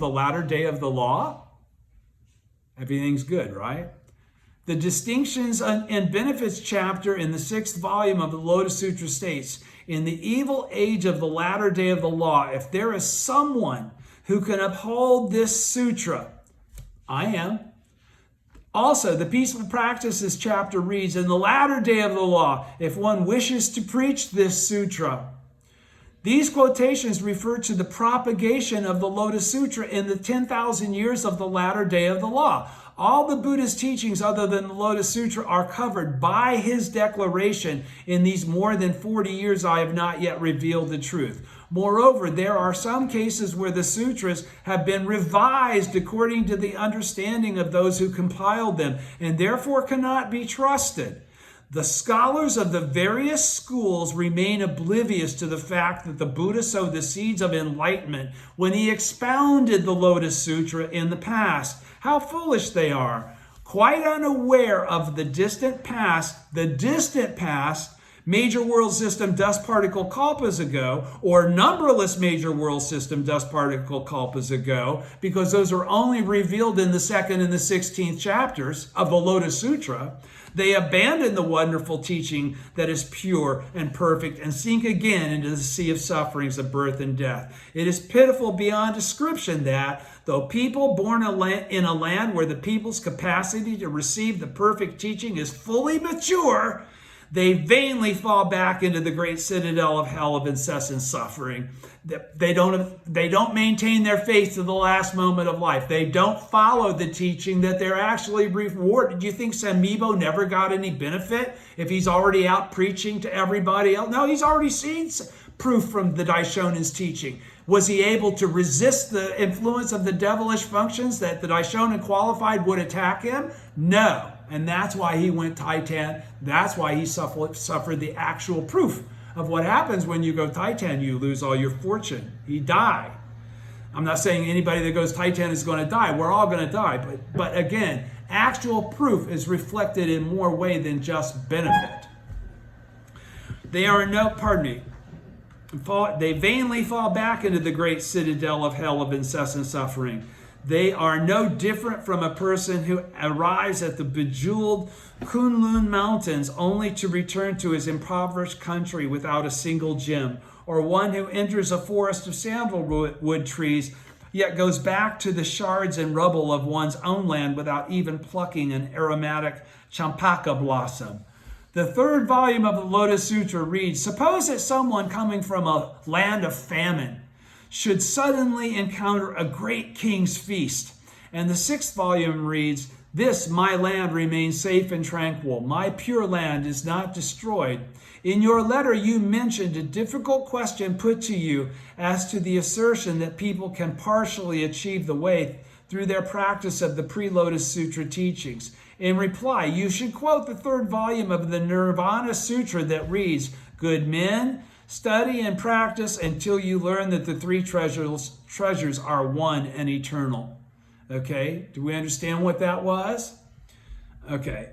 the latter day of the law? Everything's good, right? The distinctions and benefits chapter in the 6th volume of the Lotus Sutra states, in the evil age of the latter day of the law, if there is someone who can uphold this sutra, I am. Also, the Peaceful Practices chapter reads, in the latter day of the law, if one wishes to preach this sutra. These quotations refer to the propagation of the Lotus Sutra in the 10,000 years of the latter day of the law. All the Buddha's teachings other than the Lotus Sutra are covered by his declaration, in these more than 40 years I have not yet revealed the truth. Moreover, there are some cases where the sutras have been revised according to the understanding of those who compiled them, and therefore cannot be trusted. The scholars of the various schools remain oblivious to the fact that the Buddha sowed the seeds of enlightenment when he expounded the Lotus Sutra in the past. How foolish they are! Quite unaware of the distant past, major world system dust particle kalpas ago, or numberless major world system dust particle kalpas ago, because those are only revealed in the 2nd and the 16th chapters of the Lotus Sutra. They abandon the wonderful teaching that is pure and perfect and sink again into the sea of sufferings of birth and death. It is pitiful beyond description that, though people born in a land where the people's capacity to receive the perfect teaching is fully mature, they vainly fall back into the great citadel of hell of incessant suffering. They don't maintain their faith to the last moment of life. They don't follow the teaching that they're actually rewarded. Do you think Samibo never got any benefit if he's already out preaching to everybody else? No, he's already seen proof from the Daishonen's teaching. Was he able to resist the influence of the devilish functions that the Daishonin qualified would attack him? No. And that's why he went Titan. That's why he suffered the actual proof of what happens when you go Titan. You lose all your fortune. He died. I'm not saying anybody that goes Titan is going to die. We're all going to die. But again, actual proof is reflected in more way than just benefit. They vainly fall back into the great citadel of hell of incessant suffering. They are no different from a person who arrives at the bejeweled Kunlun Mountains only to return to his impoverished country without a single gem, or one who enters a forest of sandalwood trees yet goes back to the shards and rubble of one's own land without even plucking an aromatic champaka blossom. The 3rd volume of the Lotus Sutra reads, suppose that someone coming from a land of famine should suddenly encounter a great king's feast. And the 6th volume reads, this, my land, remains safe and tranquil. My pure land is not destroyed. In your letter, you mentioned a difficult question put to you as to the assertion that people can partially achieve the way through their practice of the pre-Lotus Sutra teachings. In reply, you should quote the 3rd volume of the Nirvana Sutra that reads, good men, study and practice until you learn that the 3 treasures are one and eternal. Okay, do we understand what that was? Okay,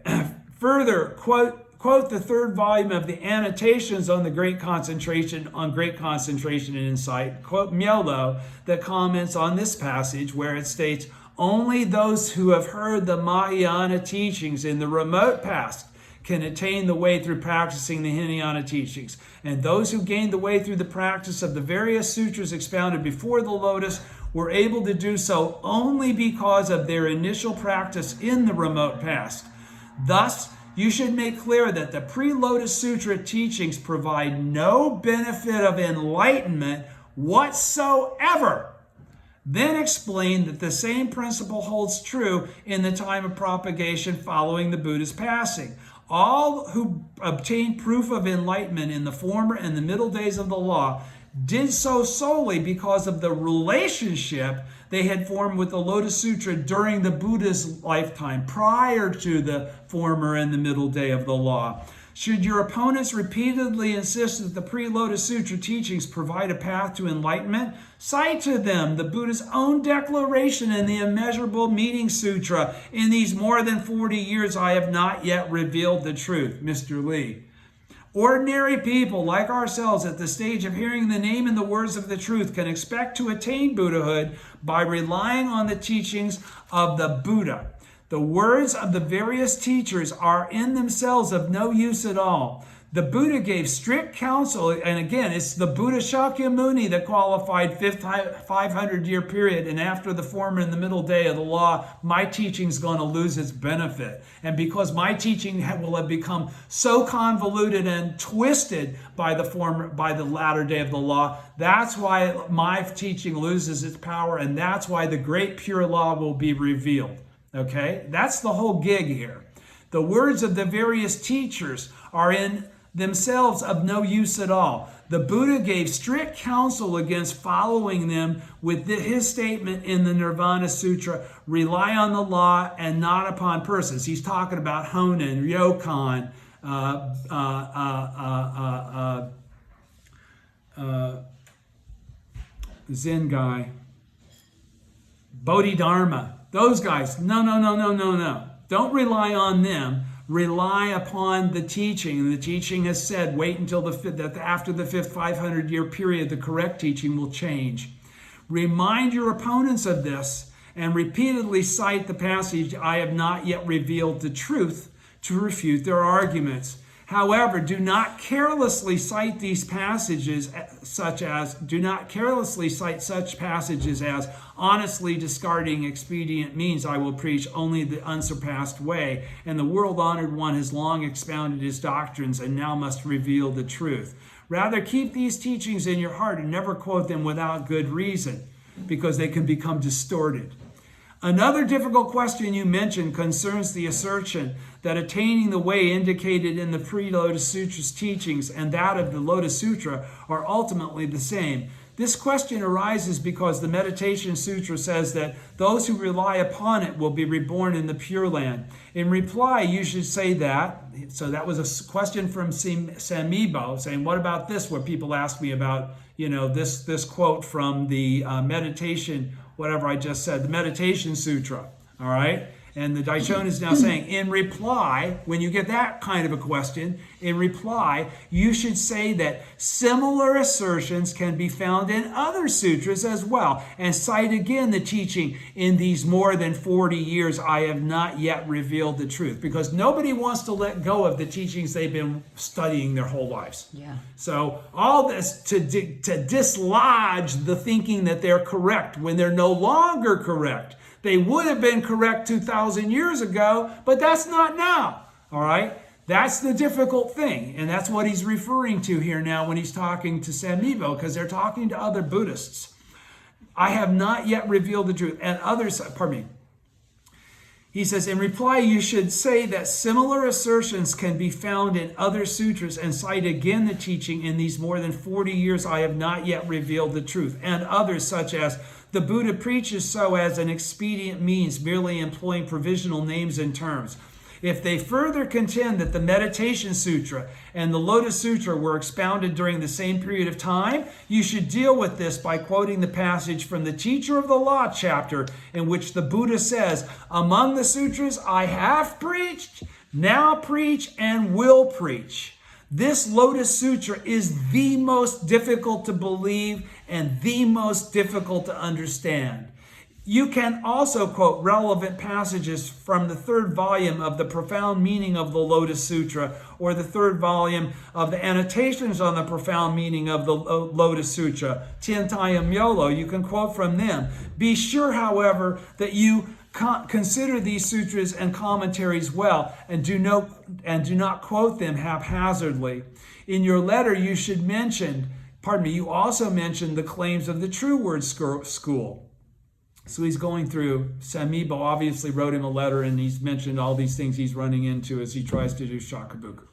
further, quote the 3rd volume of the Annotations on the Great Concentration and Insight. Quote Mielo that comments on this passage where it states, only those who have heard the Mahayana teachings in the remote past can attain the way through practicing the Hinayana teachings. And those who gained the way through the practice of the various sutras expounded before the Lotus were able to do so only because of their initial practice in the remote past. Thus, you should make clear that the pre-Lotus Sutra teachings provide no benefit of enlightenment whatsoever. Then explain that the same principle holds true in the time of propagation following the Buddha's passing. All who obtained proof of enlightenment in the former and the middle days of the law did so solely because of the relationship they had formed with the Lotus Sutra during the Buddha's lifetime, prior to the former and the middle day of the law. Should your opponents repeatedly insist that the pre-Lotus Sutra teachings provide a path to enlightenment, cite to them the Buddha's own declaration in the Immeasurable Meaning Sutra, in these more than 40 years I have not yet revealed the truth, Mr. Lee. Ordinary people like ourselves at the stage of hearing the name and the words of the truth can expect to attain Buddhahood by relying on the teachings of the Buddha. The words of the various teachers are in themselves of no use at all. The Buddha gave strict counsel, and again, it's the Buddha Shakyamuni that qualified 500-year period, and after the former and the middle day of the law, my teaching is going to lose its benefit. And because my teaching will have become so convoluted and twisted by the latter day of the law, that's why my teaching loses its power, and that's why the great pure law will be revealed. Okay? That's the whole gig here. The words of the various teachers are in themselves of no use at all. The Buddha gave strict counsel against following them with his statement in the Nirvana Sutra, rely on the law and not upon persons. He's talking about Honen, Ryokan, Zen guy, Bodhidharma, those guys. No. Don't rely on them. Rely upon the teaching. And the teaching has said, wait until after the fifth 500-year period, the correct teaching will change. Remind your opponents of this and repeatedly cite the passage, I have not yet revealed the truth, to refute their arguments. However, do not carelessly cite these passages such passages as honestly discarding expedient means I will preach only the unsurpassed way, and the world-honored one has long expounded his doctrines and now must reveal the truth. Rather, keep these teachings in your heart and never quote them without good reason, because they can become distorted. Another difficult question you mentioned concerns the assertion that attaining the way indicated in the pre-Lotus Sutra's teachings and that of the Lotus Sutra are ultimately the same. This question arises because the Meditation Sutra says that those who rely upon it will be reborn in the Pure Land. In reply, you should say that. So that was a question from Samibo saying, what about this? Where people ask me about, this quote from the meditation, whatever I just said, the Meditation Sutra, all right? And the Daishonin is now saying, in reply, when you get that kind of a question, in reply, you should say that similar assertions can be found in other sutras as well, and cite again the teaching, in these more than 40 years, I have not yet revealed the truth. Because nobody wants to let go of the teachings they've been studying their whole lives. Yeah. So all this to dislodge the thinking that they're correct when they're no longer correct. They would have been correct 2,000 years ago, but that's not now, all right? That's the difficult thing, and that's what he's referring to here now when he's talking to Samibo, because they're talking to other Buddhists. I have not yet revealed the truth. And others, he says, in reply, you should say that similar assertions can be found in other sutras and cite again the teaching, in these more than 40 years I have not yet revealed the truth, and others such as, the Buddha preaches so as an expedient means, merely employing provisional names and terms. If they further contend that the Meditation Sutra and the Lotus Sutra were expounded during the same period of time, you should deal with this by quoting the passage from the Teacher of the Law chapter, in which the Buddha says, among the sutras I have preached, now preach, and will preach. This Lotus Sutra is the most difficult to believe and the most difficult to understand. You can also quote relevant passages from the third volume of the Profound Meaning of the Lotus Sutra, or the third volume of the Annotations on the Profound Meaning of the Lotus Sutra, Tiantayam Yolo. You can quote from them. Be sure, however, that you consider these sutras and commentaries well, and do not quote them haphazardly. In your letter, you also mentioned the claims of the True Word School. So he's going through, Samibo obviously wrote him a letter, and he's mentioned all these things he's running into as he tries to do Shakabuku.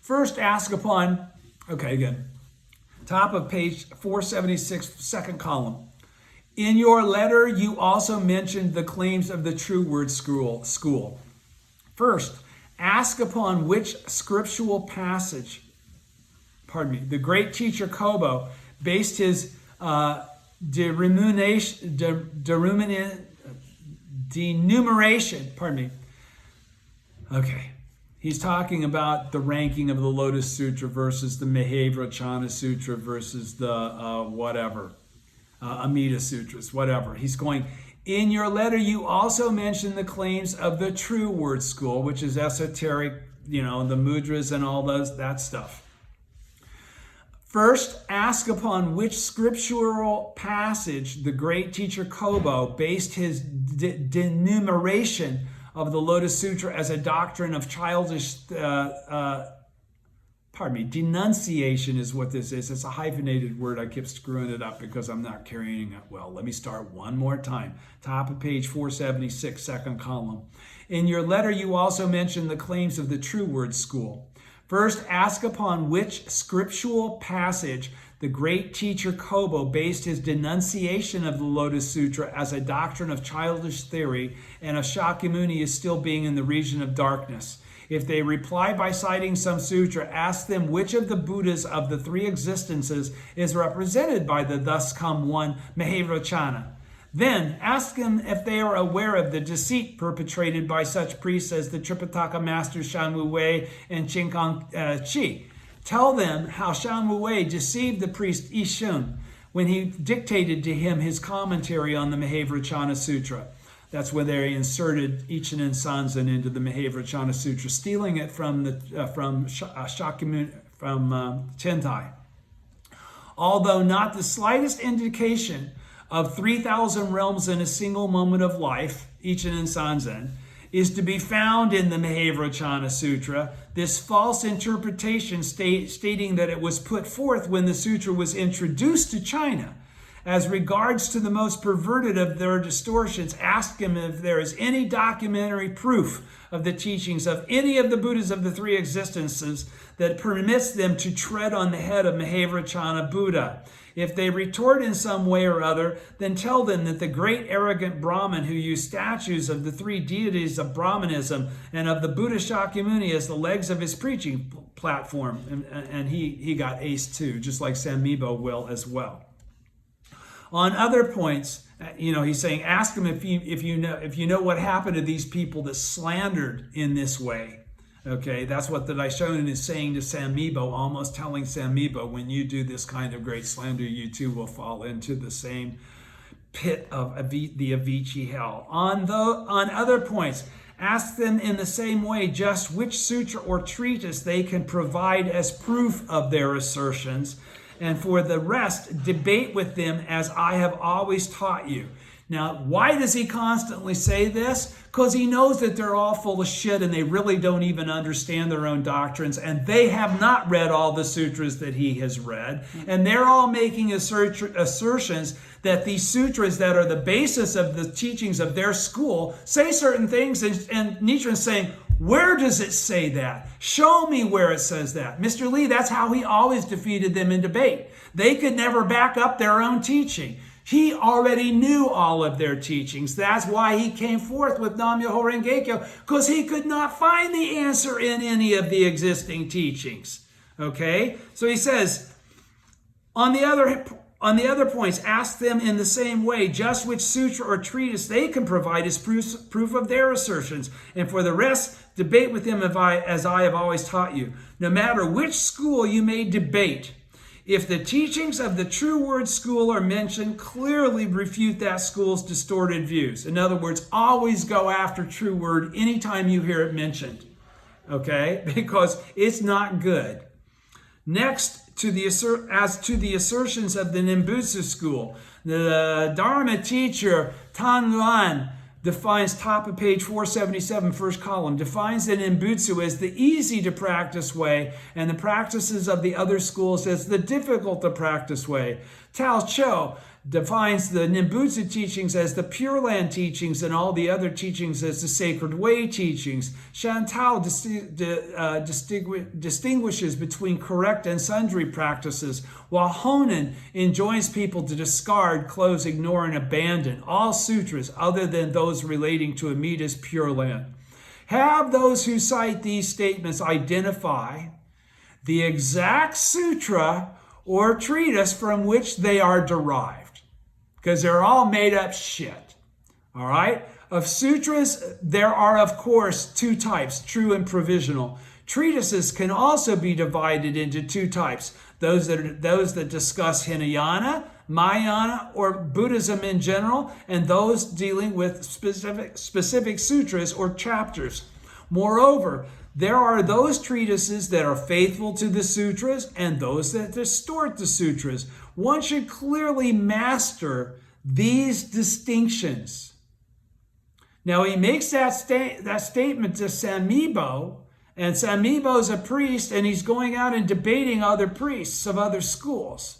First, ask upon, top of page 476, second column. In your letter, you also mentioned the claims of the True Word School. First, ask upon which scriptural passage, the great teacher Kobo based his denumeration, He's talking about the ranking of the Lotus Sutra versus the Mahavajrana Sutra versus the Amida Sutras, whatever. He's going, in your letter, you also mention the claims of the True Word School, which is esoteric, the mudras and all that stuff. First, ask upon which scriptural passage the great teacher Kobo based his denumeration of the Lotus Sutra as a doctrine of denunciation is what this is. It's a hyphenated word. I keep screwing it up because I'm not carrying it well. Let me start one more time. Top of page 476, second column. In your letter, you also mention the claims of the True Word School. First, ask upon which scriptural passage the great teacher Kobo based his denunciation of the Lotus Sutra as a doctrine of childish theory and of Shakyamuni as still being in the region of darkness. If they reply by citing some sutra, ask them which of the Buddhas of the three existences is represented by the thus come one Mahavajrana. Then ask them if they are aware of the deceit perpetrated by such priests as the Tripitaka masters Shan Wu Wei and Chinkang Chi. Tell them how Shan Wu Wei deceived the priest Ishun when he dictated to him his commentary on the Mahavajrana Sutra. That's when they inserted Ichinen Sanzen into the Mahavajrana Sutra, stealing it from Shakyamuni, from Tentai. Although not the slightest indication of 3,000 realms in a single moment of life, Ichinen Sanzen, is to be found in the Mahavajrana Sutra, this false interpretation stating that it was put forth when the sutra was introduced to China. As regards to the most perverted of their distortions, ask him if there is any documentary proof of the teachings of any of the Buddhas of the three existences that permits them to tread on the head of Mahavajrana Buddha. If they retort in some way or other, then tell them that the great arrogant Brahmin who used statues of the three deities of Brahmanism and of the Buddha Shakyamuni as the legs of his preaching platform, and he got aced too, just like Samibo will as well. On other points, he's saying, ask him if you know what happened to these people that slandered in this way. Okay, that's what the Daishonin is saying to Samibo, almost telling Samibo, when you do this kind of great slander, you too will fall into the same pit of the Avicii hell. On other points, ask them in the same way just which sutra or treatise they can provide as proof of their assertions. And for the rest, debate with them as I have always taught you. Now, why does he constantly say this? Because he knows that they're all full of shit and they really don't even understand their own doctrines, and they have not read all the sutras that he has read. And they're all making assertions that these sutras that are the basis of the teachings of their school say certain things, and Nichiren's saying, where does it say that? Show me where it says that. Mr. Lee, that's how he always defeated them in debate. They could never back up their own teaching. He already knew all of their teachings. That's why he came forth with Nam-myoho Renge-kyo, because he could not find the answer in any of the existing teachings. Okay? So he says, on the other points, ask them in the same way just which sutra or treatise they can provide as proof of their assertions. And for the rest, debate with them as I have always taught you. No matter which school you may debate, if the teachings of the True Word School are mentioned, clearly refute that school's distorted views. In other words, always go after True Word anytime you hear it mentioned. Okay? Because it's not good. Next, as to the assertions of the Nembutsu school, the Dharma teacher Tan Luan defines, top of page 477, first column, defines the Nembutsu as the easy to practice way and the practices of the other schools as the difficult to practice way. Tao Cho defines the Nembutsu teachings as the Pure Land teachings and all the other teachings as the Sacred Way teachings. Shantao distinguishes between correct and sundry practices, while Honen enjoins people to discard, close, ignore, and abandon all sutras other than those relating to Amida's Pure Land. Have those who cite these statements identify the exact sutra or treatise from which they are derived, because they're all made up shit. All right? Of sutras, there are, of course, two types, true and provisional. Treatises can also be divided into two types, those that discuss Hinayana, Mahayana, or Buddhism in general, and those dealing with specific sutras or chapters. Moreover, there are those treatises that are faithful to the sutras and those that distort the sutras. One should clearly master these distinctions. Now, he makes that statement to Samibo, and Samibo is a priest, and he's going out and debating other priests of other schools.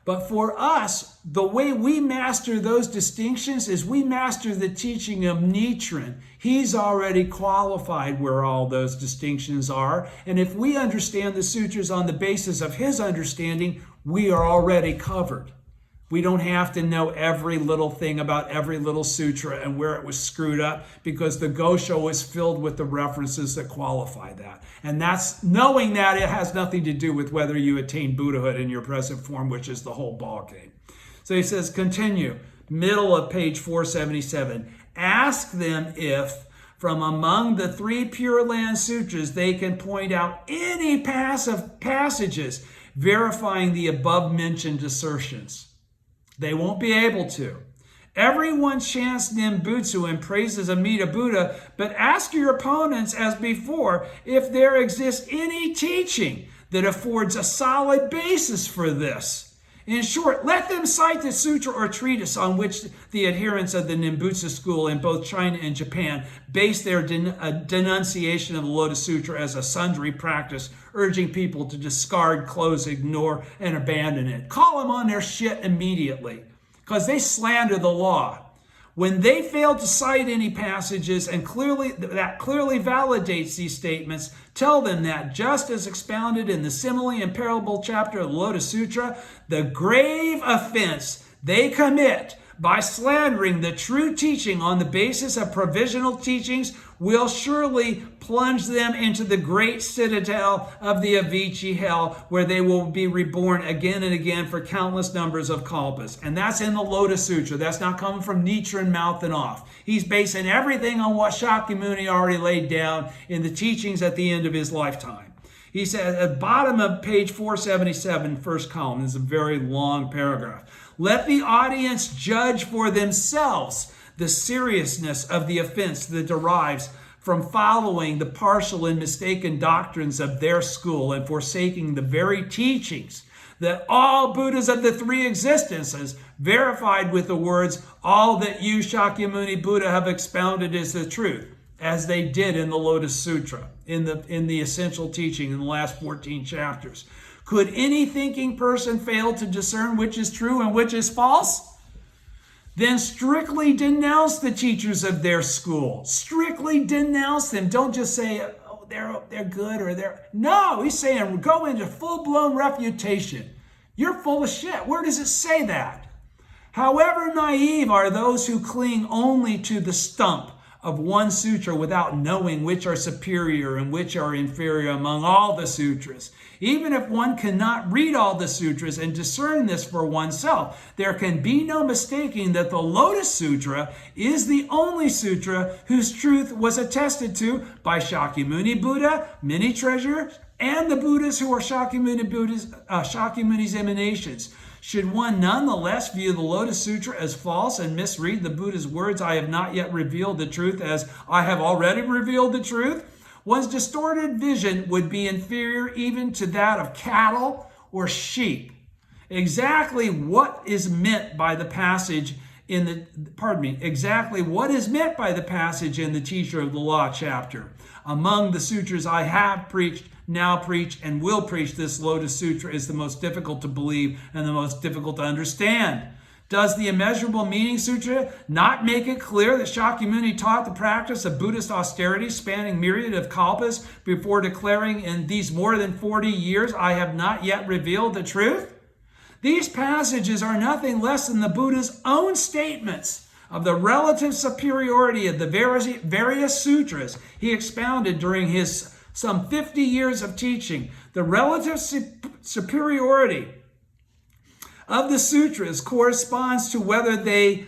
But for us, the way we master those distinctions is we master the teaching of Nichiren. He's already qualified where all those distinctions are. And if we understand the sutras on the basis of his understanding, we are already covered. We don't have to know every little thing about every little sutra and where it was screwed up, because the Gosho is filled with the references that qualify that. And that's knowing that it has nothing to do with whether you attain Buddhahood in your present form, which is the whole ballgame. So he says, continue, middle of page 477. Ask them if from among the 3 Pure Land Sutras they can point out any passages verifying the above mentioned assertions. They won't be able to. Everyone chants Nimbutsu and praises Amida Buddha, but ask your opponents, as before, if there exists any teaching that affords a solid basis for this. In short, let them cite the sutra or treatise on which the adherents of the Nimbutsu school in both China and Japan base their denunciation of the Lotus Sutra as a sundry practice, urging people to discard, close, ignore, and abandon it. Call them on their shit immediately, because they slander the law. When they fail to cite any passages and clearly validates these statements, tell them that, just as expounded in the simile and parable chapter of the Lotus Sutra, the grave offense they commit by slandering the true teaching on the basis of provisional teachings will surely plunge them into the great citadel of the Avicii hell, where they will be reborn again and again for countless numbers of kalpas. And that's in the Lotus Sutra. That's not coming from Nichiren mouthing off. He's basing everything on what Shakyamuni already laid down in the teachings at the end of his lifetime. He says at the bottom of page 477, first column, this is a very long paragraph. Let the audience judge for themselves the seriousness of the offense that derives from following the partial and mistaken doctrines of their school and forsaking the very teachings that all Buddhas of the 3 existences verified with the words, all that you, Shakyamuni Buddha, have expounded is the truth, as they did in the Lotus Sutra, in the essential teaching in the last 14 chapters. Could any thinking person fail to discern which is true and which is false? Then strictly denounce the teachers of their school. Strictly denounce them. Don't just say, oh, they're good or they're... No, he's saying go into full-blown refutation. You're full of shit. Where does it say that? However naive are those who cling only to the stump of one sutra without knowing which are superior and which are inferior among all the sutras. Even if one cannot read all the sutras and discern this for oneself, there can be no mistaking that the Lotus Sutra is the only sutra whose truth was attested to by Shakyamuni Buddha, many treasures, and the Buddhas who are Shakyamuni's emanations. Should one nonetheless view the Lotus Sutra as false and misread the Buddha's words, I have not yet revealed the truth, as I have already revealed the truth? One's distorted vision would be inferior even to that of cattle or sheep. Exactly what is meant by the passage in the Teacher of the Law chapter. Among the sutras I have preached, now preach, and will preach, this Lotus Sutra is the most difficult to believe and the most difficult to understand. Does the Immeasurable Meaning Sutra not make it clear that Shakyamuni taught the practice of Buddhist austerity spanning myriad of kalpas before declaring, in these more than 40 years, I have not yet revealed the truth? These passages are nothing less than the Buddha's own statements of the relative superiority of the various sutras he expounded during his some 50 years of teaching. The relative superiority of the sutras corresponds to whether they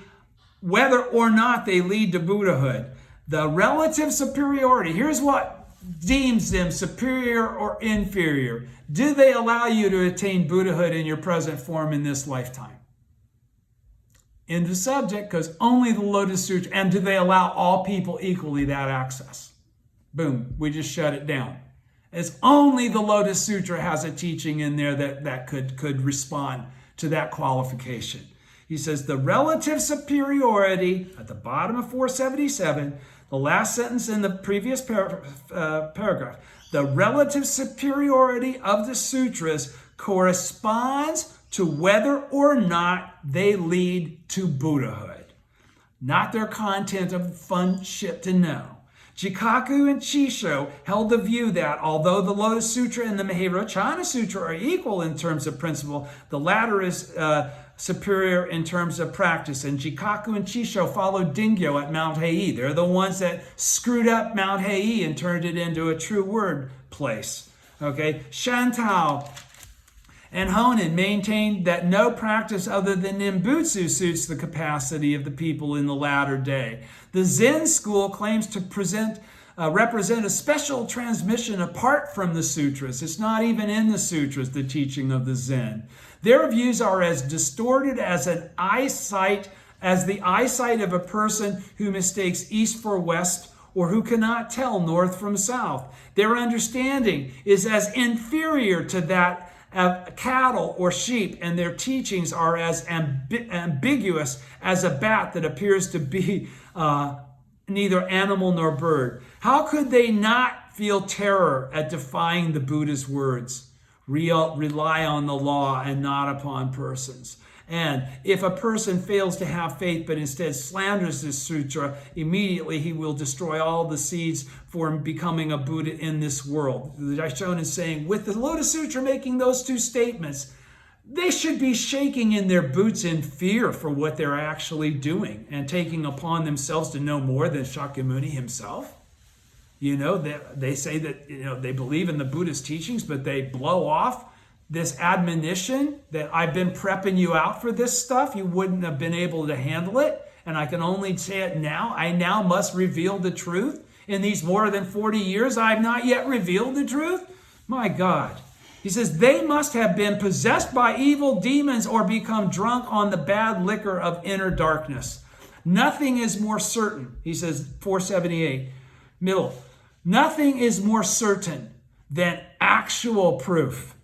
whether or not they lead to Buddhahood. The relative superiority, here's what deems them superior or inferior. Do they allow you to attain Buddhahood in your present form in this lifetime? In the subject, because only the Lotus Sutra, and do they allow all people equally that access? Boom, we just shut it down. It's only the Lotus Sutra has a teaching in there that could respond to that qualification. He says the relative superiority at the bottom of 477, the last sentence in the previous paragraph, the relative superiority of the sutras corresponds to whether or not they lead to Buddhahood, not their content of fun shit to know. Jikaku and Chisho held the view that although the Lotus Sutra and the Mahayana Sutra are equal in terms of principle, the latter is superior in terms of practice. And Jikaku and Chisho followed Dingyo at Mount Hei. They're the ones that screwed up Mount Hei and turned it into a true word place. Okay, Shantao and Honen maintained that no practice other than Nimbutsu suits the capacity of the people in the latter day. The Zen school claims to represent a special transmission apart from the sutras. It's not even in the sutras, the teaching of the Zen. Their views are as distorted as the eyesight of a person who mistakes east for west or who cannot tell north from south. Their understanding is as inferior to that of cattle or sheep, and their teachings are as ambiguous as a bat that appears to be neither animal nor bird. How could they not feel terror at defying the Buddha's words? Rely on the law and not upon persons. And if a person fails to have faith but instead slanders this sutra, immediately he will destroy all the seeds for becoming a Buddha in this world. The Daishonin is saying, with the Lotus Sutra making those two statements, they should be shaking in their boots in fear for what they're actually doing and taking upon themselves to know more than Shakyamuni himself. You know, they say that, you know, they believe in the Buddhist teachings, but they blow off this admonition that I've been prepping you out for this stuff. You wouldn't have been able to handle it. And I can only say it now. I now must reveal the truth. In these more than 40 years, I have not yet revealed the truth. My God. He says, they must have been possessed by evil demons or become drunk on the bad liquor of inner darkness. Nothing is more certain. He says, 478, middle. Nothing is more certain than actual proof.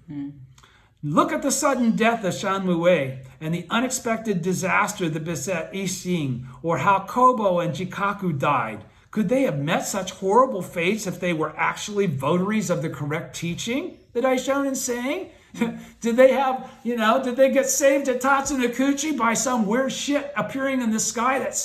Look at the sudden death of Shanmue and the unexpected disaster that beset Issing, or how Kobo and Jikaku died. Could they have met such horrible fates if they were actually votaries of the correct teaching that Daishonin saying? Did they have, did they get saved at Tatsunokuchi by some weird shit appearing in the sky that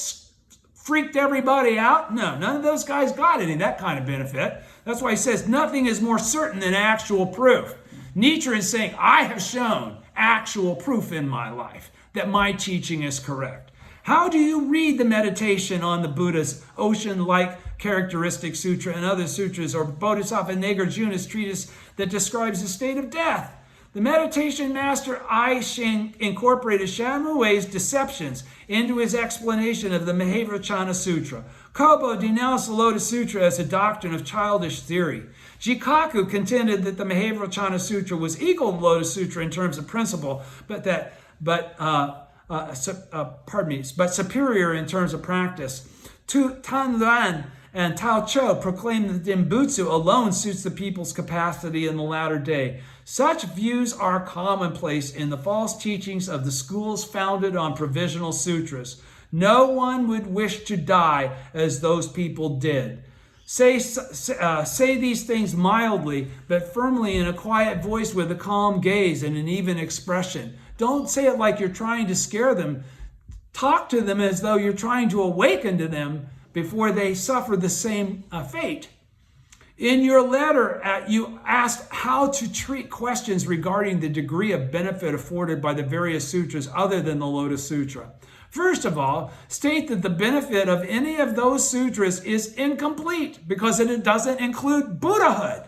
freaked everybody out? No, none of those guys got any of that kind of benefit. That's why he says nothing is more certain than actual proof. Nietzsche is saying, I have shown actual proof in my life that my teaching is correct. How do you read the meditation on the Buddha's ocean-like characteristic sutra and other sutras, or Bodhisattva Nagarjuna's treatise that describes the state of death? The meditation master I Ching incorporated Shanmue's deceptions into his explanation of the Mahayana Sutra. Kobo denounced the Lotus Sutra as a doctrine of childish theory. Jikaku contended that the Mahayana Sutra was equal to the Lotus Sutra in terms of principle, but superior in terms of practice. Tanlan and Tao Cho proclaimed that Dimbutsu alone suits the people's capacity in the latter day. Such views are commonplace in the false teachings of the schools founded on provisional sutras. No one would wish to die as those people did. Say these things mildly, but firmly in a quiet voice with a calm gaze and an even expression. Don't say it like you're trying to scare them. Talk to them as though you're trying to awaken to them before they suffer the same fate. In your letter, you asked how to treat questions regarding the degree of benefit afforded by the various sutras other than the Lotus Sutra. First of all, state that the benefit of any of those sutras is incomplete because it doesn't include Buddhahood.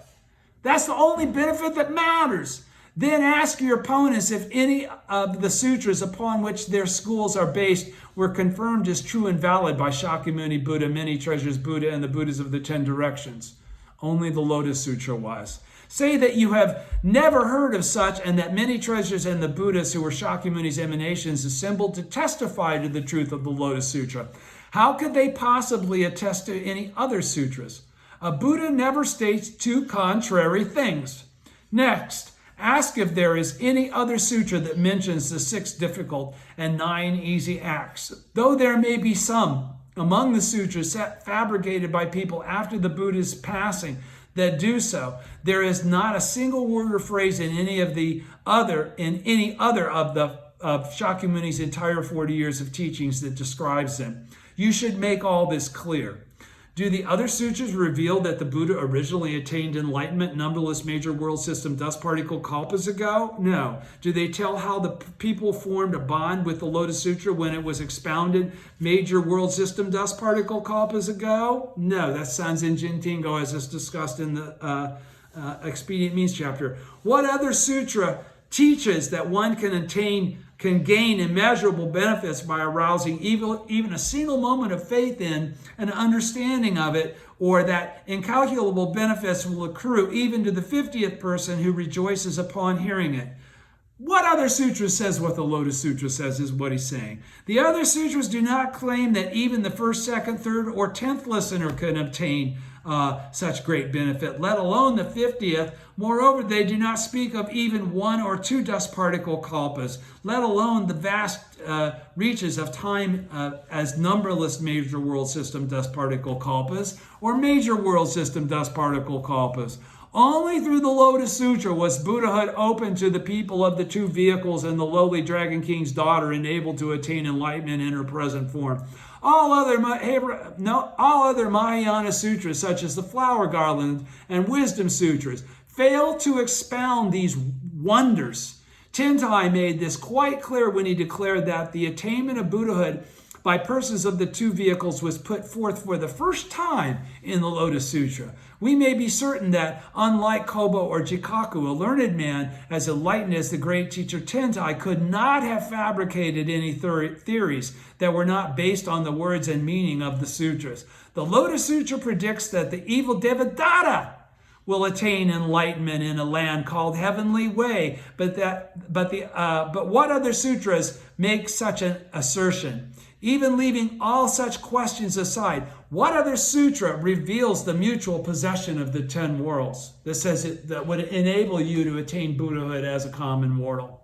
That's the only benefit that matters. Then ask your opponents if any of the sutras upon which their schools are based were confirmed as true and valid by Shakyamuni Buddha, Many Treasures Buddha, and the Buddhas of the 10 Directions. Only the Lotus Sutra was. Say that you have never heard of such, and that Many Treasures and the Buddhas, who were Shakyamuni's emanations, assembled to testify to the truth of the Lotus Sutra. How could they possibly attest to any other sutras? A Buddha never states two contrary things. Next, ask if there is any other sutra that mentions the 6 difficult and 9 easy acts. Though there may be some among the sutras fabricated by people after the Buddha's passing that do so, there is not a single word or phrase in any other of Shakyamuni's entire 40 years of teachings that describes them. You should make all this clear. Do the other sutras reveal that the Buddha originally attained enlightenment numberless major world system dust particle kalpas ago? No. Do they tell how the people formed a bond with the Lotus Sutra when it was expounded major world system dust particle kalpas ago? No. That's Sanzen Jintingo, as is discussed in the Expedient Means chapter. What other sutra teaches that one can gain immeasurable benefits by arousing even a single moment of faith in an understanding of it, or that incalculable benefits will accrue even to the 50th person who rejoices upon hearing it? What other sutra says what the Lotus Sutra says is what he's saying. The other sutras do not claim that even the 1st, 2nd, 3rd, or 10th listener can obtain such great benefit, let alone the 50th. Moreover, they do not speak of even 1 or 2 dust particle kalpas, let alone the vast reaches of time as numberless major world system dust particle kalpas or major world system dust particle kalpas. Only through the Lotus Sutra was Buddhahood open to the people of the 2 vehicles and the lowly Dragon King's daughter enabled to attain enlightenment in her present form. All other Mahayana sutras, such as the Flower Garland and Wisdom Sutras, fail to expound these wonders. Tentai made this quite clear when he declared that the attainment of Buddhahood by persons of the 2 vehicles was put forth for the first time in the Lotus Sutra. We may be certain that, unlike Kobo or Jikaku, a learned man as enlightened as the great teacher Tentai could not have fabricated any theories that were not based on the words and meaning of the sutras. The Lotus Sutra predicts that the evil Devadatta will attain enlightenment in a land called Heavenly Way, but what other sutras make such an assertion? Even leaving all such questions aside, what other sutra reveals the mutual possession of the 10 worlds that says that would enable you to attain Buddhahood as a common mortal?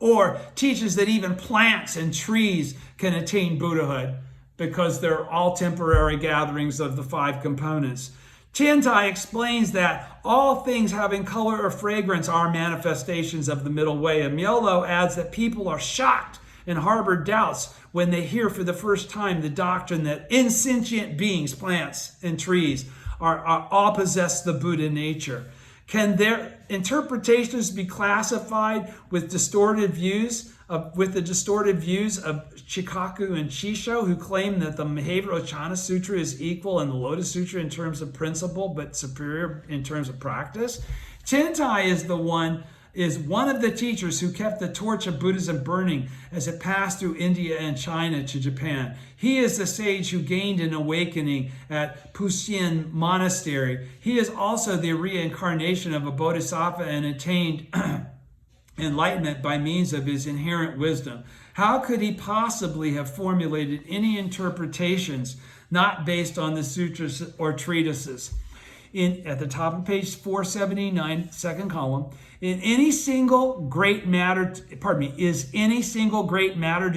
Or teaches that even plants and trees can attain Buddhahood because they're all temporary gatherings of the 5 components. Tentai explains that all things having color or fragrance are manifestations of the middle way. And Myolo adds that people are shocked and harbor doubts when they hear for the first time the doctrine that insentient beings, plants and trees, are all possess the Buddha nature. Can their interpretations be classified with the distorted views of Chikaku and Shisho, who claim that the Mahavajrayana Sutra is equal in the Lotus Sutra in terms of principle, but superior in terms of practice? Tentai is one of the teachers who kept the torch of Buddhism burning as it passed through India and China to Japan. He is the sage who gained an awakening at Puxian Monastery. He is also the reincarnation of a bodhisattva and attained enlightenment by means of his inherent wisdom. How could he possibly have formulated any interpretations not based on the sutras or treatises? At the top of page 479, second column, is any single great matter to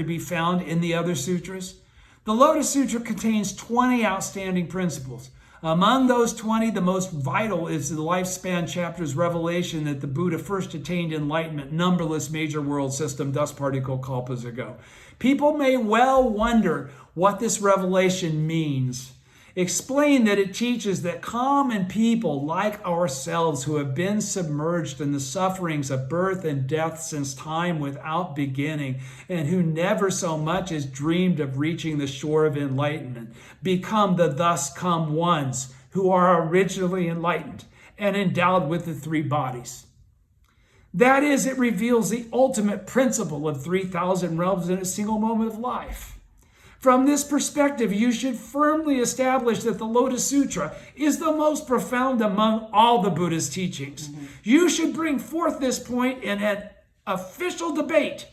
be found in the other sutras? The Lotus Sutra contains 20 outstanding principles. Among those 20, the most vital is the lifespan chapter's revelation that the Buddha first attained enlightenment numberless major world system dust particle kalpas ago. People may well wonder what this revelation means. Explain that it teaches that common people like ourselves who have been submerged in the sufferings of birth and death since time without beginning, and who never so much as dreamed of reaching the shore of enlightenment, become the thus come ones who are originally enlightened and endowed with the 3 bodies. That is, it reveals the ultimate principle of 3,000 realms in a single moment of life. From this perspective, you should firmly establish that the Lotus Sutra is the most profound among all the Buddha's teachings. You should bring forth this point in an official debate,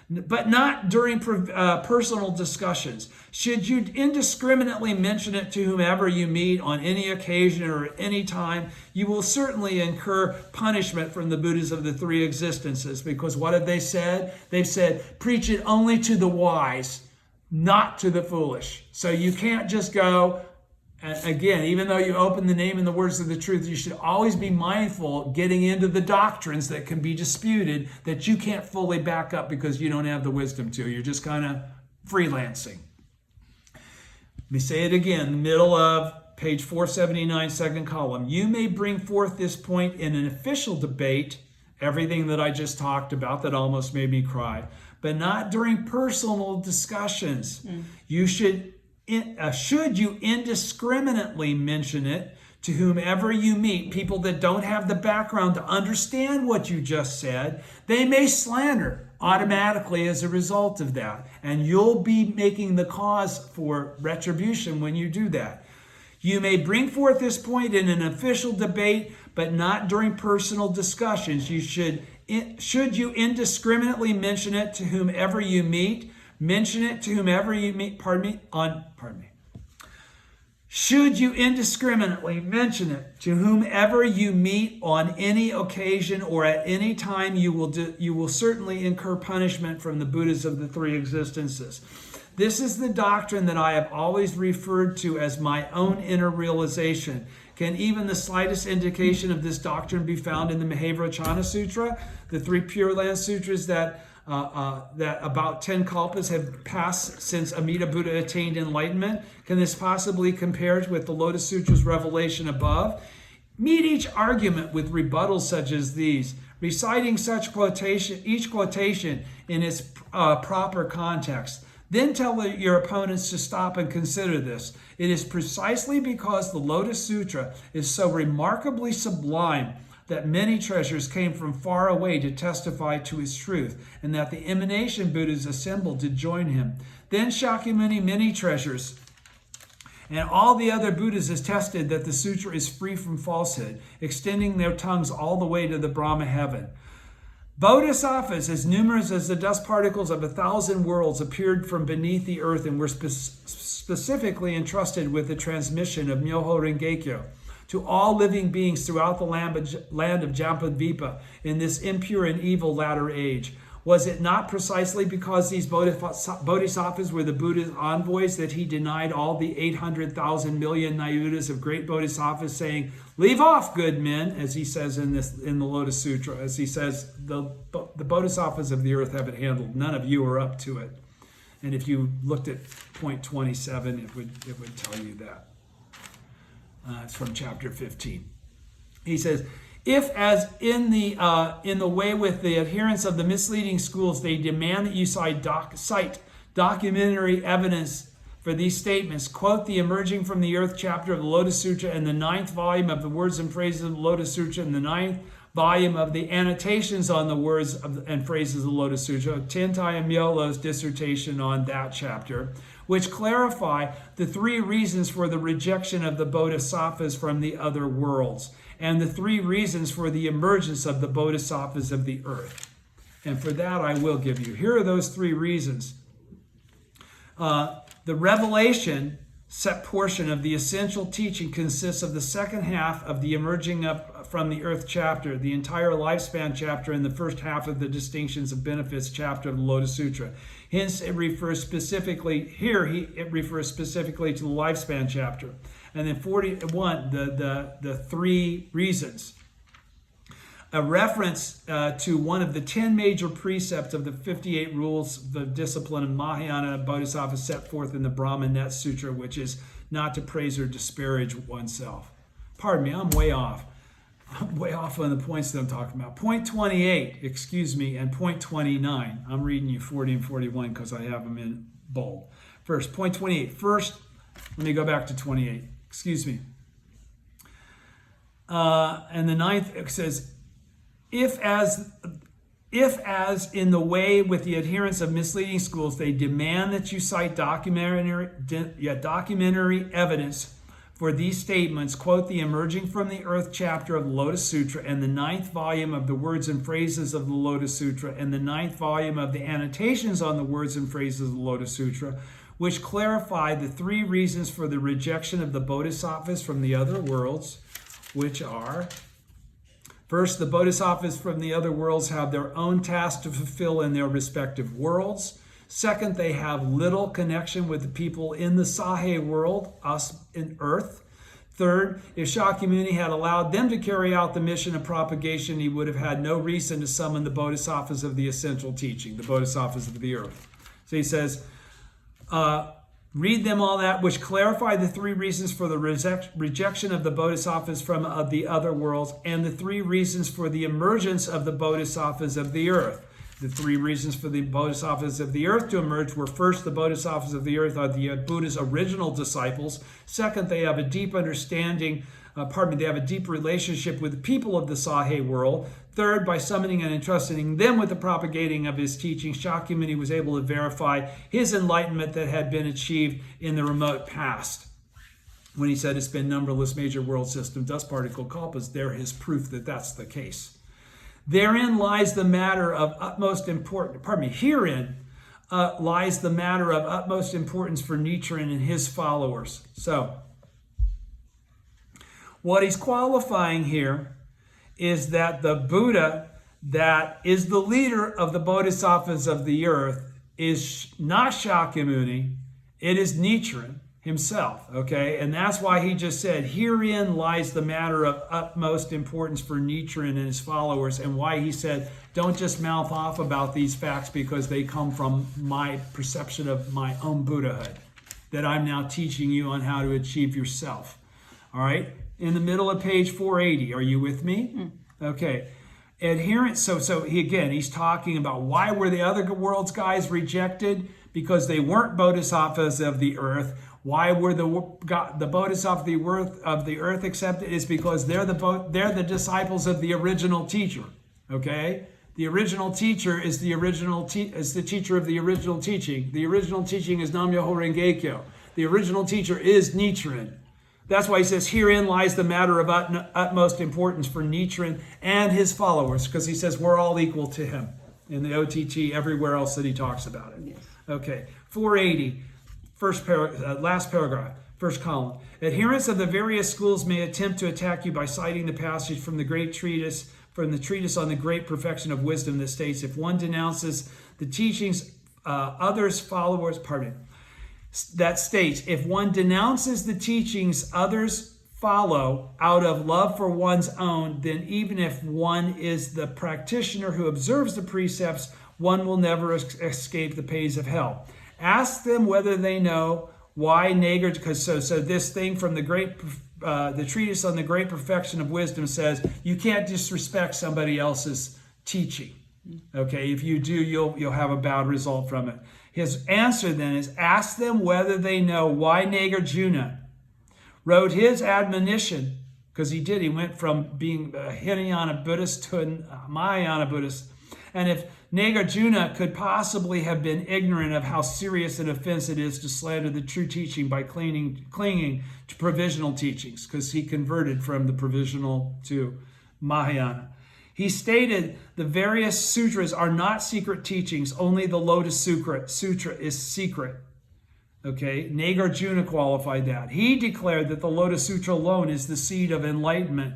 but not during personal discussions. Should you indiscriminately mention it to whomever you meet on any occasion or at any time, you will certainly incur punishment from the Buddhas of the three existences. Because what have they said? They've said, preach it only to the wise, not to the foolish. So you can't just go, again, even though you open the name and the words of the truth, you should always be mindful getting into the doctrines that can be disputed that you can't fully back up because you don't have the wisdom to. You're just kind of freelancing. Let me say it again, the middle of page 479, second column. You may bring forth this point in an official debate, everything that I just talked about that almost made me cry, but not during personal discussions. You should you indiscriminately mention it to whomever you meet, people that don't have the background to understand what you just said, they may slander automatically as a result of that. And you'll be making the cause for retribution when you do that. You may bring forth this point in an official debate, but not during personal discussions. Should you indiscriminately mention it to whomever you meet, mention it to whomever you meet, Should you indiscriminately mention it to whomever you meet on any occasion or at any time, you will certainly incur punishment from the Buddhas of the three existences. This is the doctrine that I have always referred to as my own inner realization. Can even the slightest indication of this doctrine be found in the Mahavajracana Sutra, the three Pure Land Sutras that about 10 kalpas have passed since Amida Buddha attained enlightenment? Can this possibly compare with the Lotus Sutra's revelation above? Meet each argument with rebuttals such as these, reciting each quotation in its proper context. Then tell your opponents to stop and consider this. It is precisely because the Lotus Sutra is so remarkably sublime that many treasures came from far away to testify to its truth, and that the emanation Buddhas assembled to join him. Then Shakyamuni, many treasures, and all the other Buddhas attested that the sutra is free from falsehood, extending their tongues all the way to the Brahma heaven. Bodhisattvas, as numerous as the dust particles of 1,000 worlds, appeared from beneath the earth and were specifically entrusted with the transmission of Myoho Rengekyo to all living beings throughout the land of Jampadvipa in this impure and evil latter age. Was it not precisely because these bodhisattvas were the Buddha's envoys that he denied all the 800,000 million Nayutas of great bodhisattvas, saying, "Leave off, good men," as he says in the Lotus Sutra, as he says, the bodhisattvas of the earth have it handled. None of you are up to it. And if you looked at point 27, it would tell you that. It's from chapter 15. He says, if, as in the way with the adherents of the misleading schools, they demand that you cite documentary evidence for these statements, quote the Emerging from the Earth chapter of the Lotus Sutra and the 9th volume of the Words and Phrases of the Lotus Sutra and the 9th volume of the annotations on the words and phrases of the Lotus Sutra, Tentai Myolo's dissertation on that chapter, which clarify the 3 reasons for the rejection of the bodhisattvas from the other worlds, and the 3 reasons for the emergence of the bodhisattvas of the earth. And for that I will give you. Here are those 3 reasons. The revelation set portion of the essential teaching consists of the second half of the Emerging Up from the Earth chapter, the entire lifespan chapter, and the first half of the Distinctions of Benefits chapter of the Lotus Sutra. Hence, it refers specifically to the lifespan chapter. And then 41, the 3 reasons. A reference to one of the 10 major precepts of the 58 rules of discipline of Mahayana Bodhisattvas set forth in the Brahma Net Sutra, which is not to praise or disparage oneself. Pardon me, I'm way off. I'm way off on the points that I'm talking about. Point 28, and point 29. I'm reading you 40 and 41 because I have them in bold. First, point 28. First, let me go back to 28. And the 9th, it says, if as If, as in the way with the adherents of misleading schools, they demand that you cite documentary evidence for these statements, quote the Emerging from the Earth chapter of the Lotus Sutra and the 9th volume of the Words and Phrases of the Lotus Sutra and the 9th volume of the annotations on the Words and Phrases of the Lotus Sutra, which clarify the 3 reasons for the rejection of the bodhisattvas from the other worlds, which are: first, the bodhisattvas from the other worlds have their own tasks to fulfill in their respective worlds. Second, they have little connection with the people in the Sahe world, us in Earth. Third, if Shakyamuni had allowed them to carry out the mission of propagation, he would have had no reason to summon the bodhisattvas of the essential teaching, the bodhisattvas of the earth. So he says, read them all that, which clarify the 3 reasons for the rejection of the bodhisattvas from the other worlds, and the 3 reasons for the emergence of the bodhisattvas of the earth. The 3 reasons for the bodhisattvas of the earth to emerge were: first, the bodhisattvas of the earth are the Buddha's original disciples. Second, they have a deep understanding, they have a deep relationship with the people of the Sahe world. Third, by summoning and entrusting them with the propagating of his teaching, Shakyamuni was able to verify his enlightenment that had been achieved in the remote past. When he said it's been numberless major world system dust particle kalpas, there is proof that that's the case. Therein lies the matter of utmost importance. Herein lies the matter of utmost importance for Nichiren and his followers. So, what he's qualifying here is that the Buddha that is the leader of the bodhisattvas of the earth is not Shakyamuni, it is Nichiren himself, okay? And that's why he just said, herein lies the matter of utmost importance for Nichiren and his followers, and why he said, don't just mouth off about these facts because they come from my perception of my own Buddhahood, that I'm now teaching you on how to achieve yourself. All right? In the middle of page 480, are you with me? Okay. Adherence, so he's talking about why were the other world's guys rejected? Because they weren't bodhisattvas of the earth. Why were the bodhisattvas of the earth accepted? Is because they're the disciples of the original teacher. Okay, the original teacher is the teacher of the original teaching. The original teaching is Nam-myoho Renge-kyo. The original teacher is Nichiren. That's why he says, herein lies the matter of utmost importance for Nichiren and his followers, because he says we're all equal to him in the OTT, everywhere else that he talks about it. Yes. Okay, 480. Last paragraph, first column. Adherents of the various schools may attempt to attack you by citing the passage from the treatise on the great perfection of wisdom that states, if one denounces the teachings if one denounces the teachings others follow out of love for one's own, then even if one is the practitioner who observes the precepts, one will never escape the pains of hell. Ask them whether they know why because so this thing from the treatise on the great perfection of wisdom says you can't disrespect somebody else's teaching. Okay, if you do, you'll have a bad result from it. His answer then is, ask them whether they know why Nagarjuna wrote his admonition, because he did. He went from being a Hinayana Buddhist to a Mahayana Buddhist. And if Nagarjuna could possibly have been ignorant of how serious an offense it is to slander the true teaching by clinging to provisional teachings, because he converted from the provisional to Mahayana. He stated the various sutras are not secret teachings, only the Lotus Sutra is secret. Okay, Nagarjuna qualified that. He declared that the Lotus Sutra alone is the seed of enlightenment,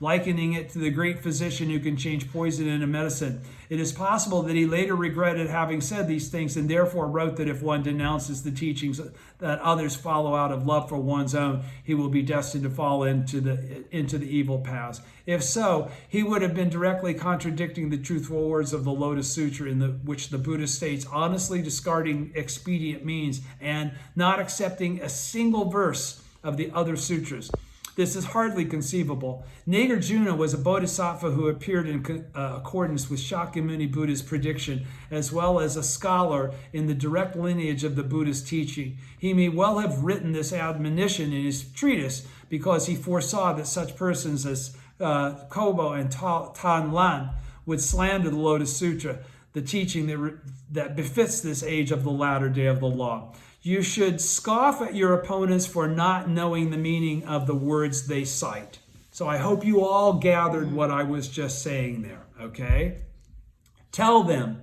likening it to the great physician who can change poison into medicine. It is possible that he later regretted having said these things and therefore wrote that if one denounces the teachings that others follow out of love for one's own, he will be destined to fall into the evil paths. If so, he would have been directly contradicting the truthful words of the Lotus Sutra, in which the Buddha states, honestly discarding expedient means and not accepting a single verse of the other sutras. This is hardly conceivable. Nagarjuna was a bodhisattva who appeared in accordance with Shakyamuni Buddha's prediction, as well as a scholar in the direct lineage of the Buddha's teaching. He may well have written this admonition in his treatise because he foresaw that such persons as Kobo and Tan Lan would slander the Lotus Sutra, the teaching that befits this age of the latter day of the law. You should scoff at your opponents for not knowing the meaning of the words they cite. So I hope you all gathered what I was just saying there, okay? Tell them,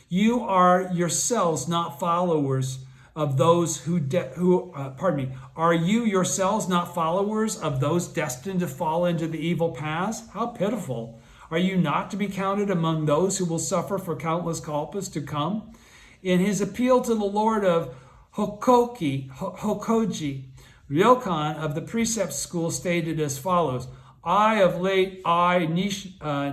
you are yourselves not followers of those are you yourselves not followers of those destined to fall into the evil paths? How pitiful. Are you not to be counted among those who will suffer for countless kalpas to come? In his appeal to the Lord of Hokoji, Ryokan of the Precept School stated as follows: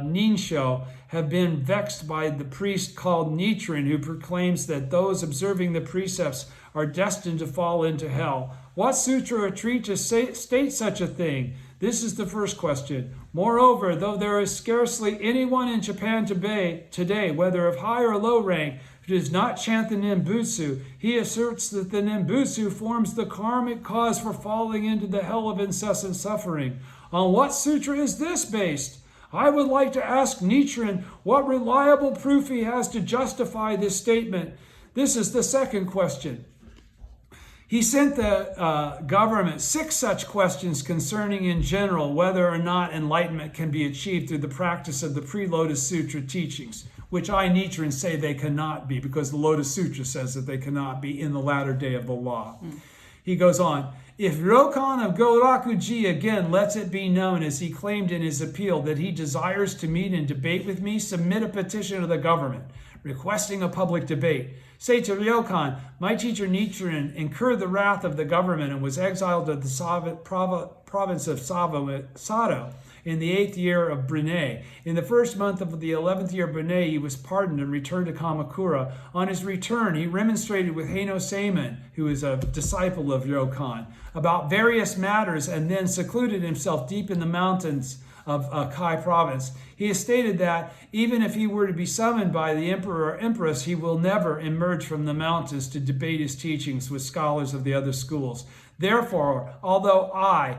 Ninsho, have been vexed by the priest called Nichiren, who proclaims that those observing the precepts are destined to fall into hell. What sutra or treatise states such a thing? This is the first question. Moreover, though there is scarcely anyone in Japan today, whether of high or low rank, who does not chant the Nembutsu, he asserts that the Nembutsu forms the karmic cause for falling into the hell of incessant suffering. On what sutra is this based? I would like to ask Nichiren what reliable proof he has to justify this statement. This is the second question. He sent the government 6 such questions concerning in general whether or not enlightenment can be achieved through the practice of the pre-Lotus Sutra teachings, which I, Nichiren, say they cannot be because the Lotus Sutra says that they cannot be in the latter day of the law. He goes on, if Ryokan of Gorakuji again lets it be known, as he claimed in his appeal, that he desires to meet and debate with me, submit a petition to the government requesting a public debate. Say to Ryokan, my teacher Nichiren incurred the wrath of the government and was exiled to the province of Sato in the 8th year of Brine. In the first month of the 11th year of Brine, he was pardoned and returned to Kamakura. On his return, he remonstrated with Heino Seimen, who is a disciple of Ryokan, about various matters, and then secluded himself deep in the mountains of Kai province. He has stated that even if he were to be summoned by the emperor or empress, he will never emerge from the mountains to debate his teachings with scholars of the other schools. Therefore, although I,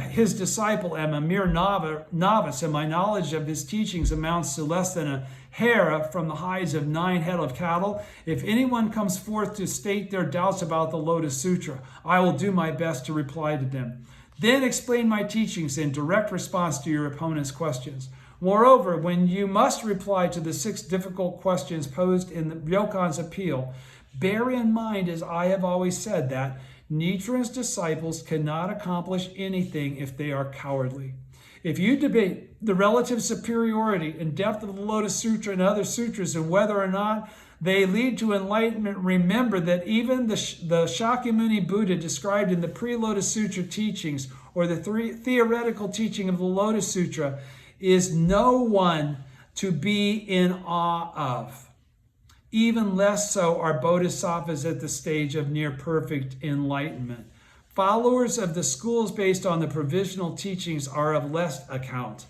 his disciple, am a mere novice, and my knowledge of his teachings amounts to less than a hair from the hides of 9 head of cattle, if anyone comes forth to state their doubts about the Lotus Sutra, I will do my best to reply to them. Then explain my teachings in direct response to your opponent's questions. Moreover, when you must reply to the 6 difficult questions posed in the Ryokan's appeal, bear in mind, as I have always said, that Nichiren's disciples cannot accomplish anything if they are cowardly. If you debate the relative superiority and depth of the Lotus Sutra and other sutras and whether or not they lead to enlightenment, remember that even the Shakyamuni Buddha described in the pre-Lotus Sutra teachings or the theoretical teaching of the Lotus Sutra is no one to be in awe of. Even less so are bodhisattvas at the stage of near perfect enlightenment. Followers of the schools based on the provisional teachings are of less account.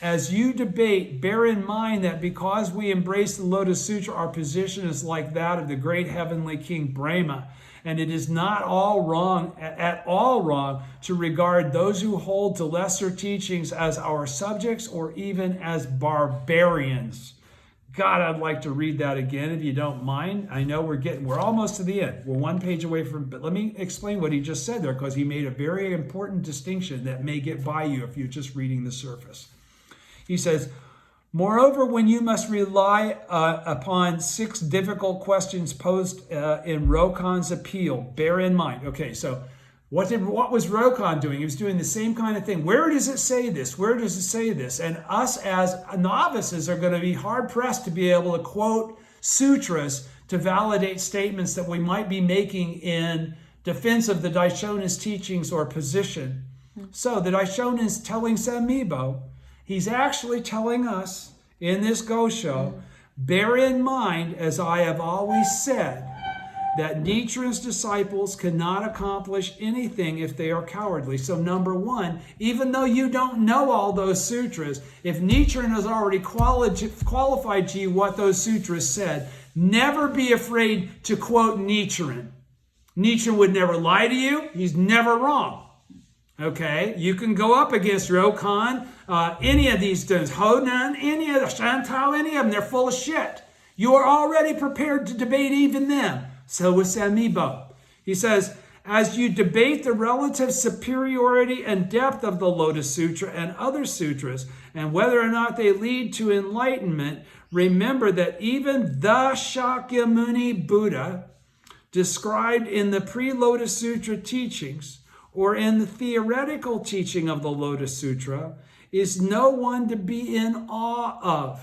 As you debate, bear in mind that because we embrace the Lotus Sutra, our position is like that of the great heavenly king Brahma, and it is not at all wrong to regard those who hold to lesser teachings as our subjects or even as barbarians. God, I'd like to read that again if you don't mind. I know we're almost to the end. We're 1 page away from, but let me explain what he just said there, because he made a very important distinction that may get by you if you're just reading the surface. He says, moreover, when you must rely upon 6 difficult questions posed in Ryokan's appeal, bear in mind. Okay, so what was Ryokan doing? He was doing the same kind of thing. Where does it say this? Where does it say this? And us as novices are going to be hard-pressed to be able to quote sutras to validate statements that we might be making in defense of the Daishonin's teachings or position. So the Daishonin is telling Samibo, he's actually telling us in this Gosho, bear in mind, as I have always said, that Nichiren's disciples cannot accomplish anything if they are cowardly. So number 1, even though you don't know all those sutras, if Nichiren has already qualified to you what those sutras said, never be afraid to quote Nichiren. Nichiren would never lie to you. He's never wrong. Okay, you can go up against Ryokan, any of these dudes, Honan, any of the Shantao, any of them, they're full of shit. You are already prepared to debate even them. So with Samibo. He says, as you debate the relative superiority and depth of the Lotus Sutra and other sutras, and whether or not they lead to enlightenment, remember that even the Shakyamuni Buddha, described in the pre-Lotus Sutra teachings, or in the theoretical teaching of the Lotus Sutra, is no one to be in awe of.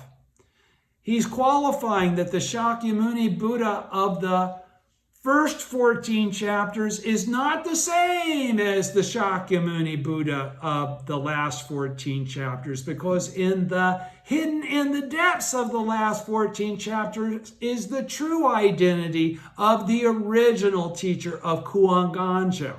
He's qualifying that the Shakyamuni Buddha of the first 14 chapters is not the same as the Shakyamuni Buddha of the last 14 chapters, because hidden in the depths of the last 14 chapters is the true identity of the original teacher of Kuan-Ganjo.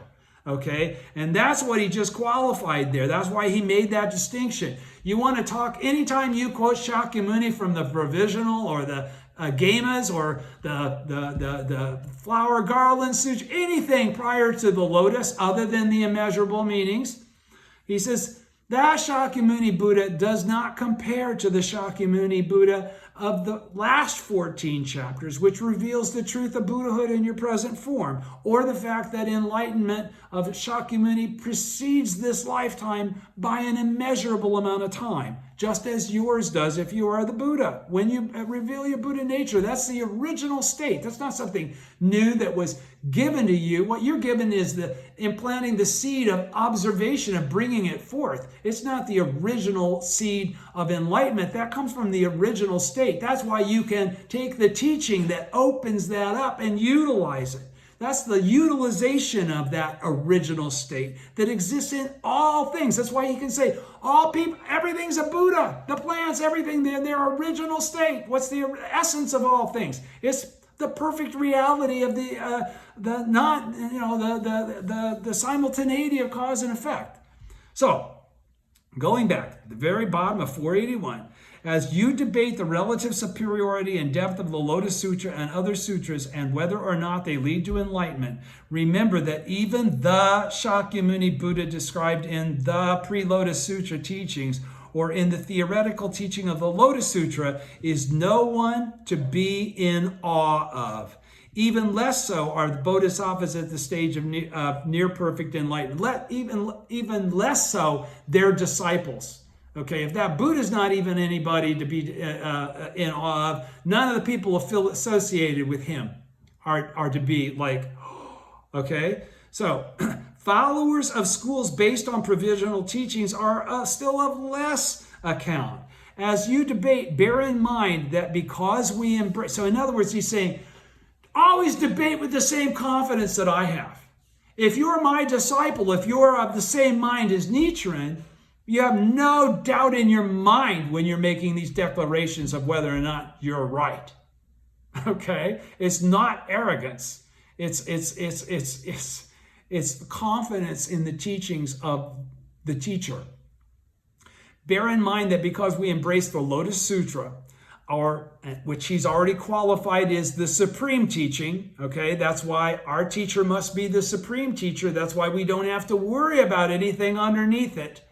Okay, and that's what he just qualified there. That's why he made that distinction. You want to talk, anytime you quote Shakyamuni from the Provisional or the Gamas or the Flower Garland Sutra, anything prior to the Lotus other than the immeasurable meanings, he says, that Shakyamuni Buddha does not compare to the Shakyamuni Buddha of the last 14 chapters, which reveals the truth of Buddhahood in your present form, or the fact that enlightenment of Shakyamuni precedes this lifetime by an immeasurable amount of time, just as yours does if you are the Buddha. When you reveal your Buddha nature, that's the original state. That's not something new that was given to you. What you're given is the implanting the seed of observation, of bringing it forth. It's not the original seed of enlightenment. That comes from the original state. That's why you can take the teaching that opens that up and utilize it. That's the utilization of that original state that exists in all things. That's why you can say all people, everything's a Buddha. The plants, everything, they're in their original state. What's the essence of all things? It's the perfect reality of the simultaneity of cause and effect. So, going back to the very bottom of 481, as you debate the relative superiority and depth of the Lotus Sutra and other sutras and whether or not they lead to enlightenment, remember that even the Shakyamuni Buddha described in the pre-Lotus Sutra teachings or in the theoretical teaching of the Lotus Sutra is no one to be in awe of. Even less so are the bodhisattvas at the stage of near perfect enlightenment. Even less so their disciples. Okay, if that Buddha is not even anybody to be in awe of, none of the people associated with him are to be like, okay? So, followers of schools based on provisional teachings are still of less account. As you debate, bear in mind that because we embrace, so in other words, he's saying, always debate with the same confidence that I have. If you're my disciple, if you're of the same mind as Nichiren, you have no doubt in your mind when you're making these declarations of whether or not you're right. Okay? It's not arrogance. It's confidence in the teachings of the teacher. Bear in mind that because we embrace the Lotus Sutra, which he's already qualified is the supreme teaching, okay? That's why our teacher must be the supreme teacher. That's why we don't have to worry about anything underneath it.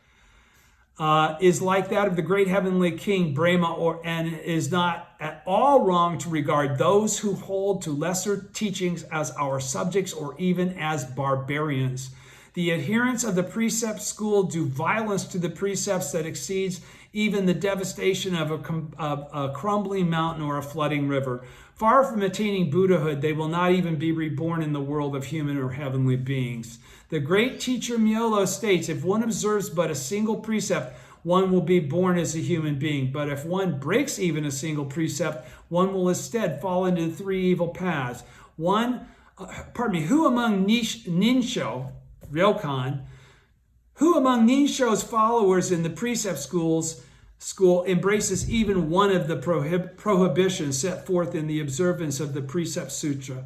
Is like that of the great heavenly king Brahma, and is not at all wrong to regard those who hold to lesser teachings as our subjects or even as barbarians. The adherents of the precept school do violence to the precepts that exceeds even the devastation of a crumbling mountain or a flooding river. Far from attaining Buddhahood, they will not even be reborn in the world of human or heavenly beings. The great teacher Myolo states, if one observes but a single precept, one will be born as a human being. But if one breaks even a single precept, one will instead fall into the three evil paths. Who among Ninsho, Ryokan, who among Ninsho's followers in the precept school embraces even one of the prohibitions set forth in the observance of the Precept Sutra,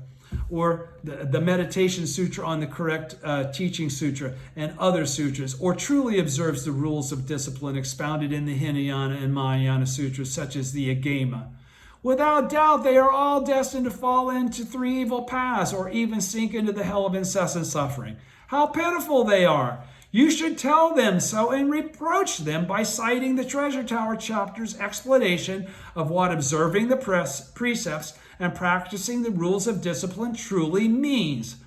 or the Meditation Sutra on the correct teaching sutra, and other sutras, or truly observes the rules of discipline expounded in the Hinayana and Mahayana sutras, such as the Agama. Without doubt, they are all destined to fall into three evil paths, or even sink into the hell of incessant suffering. How pitiful they are! You should tell them so and reproach them by citing the Treasure Tower chapter's explanation of what observing the precepts and practicing the rules of discipline truly means.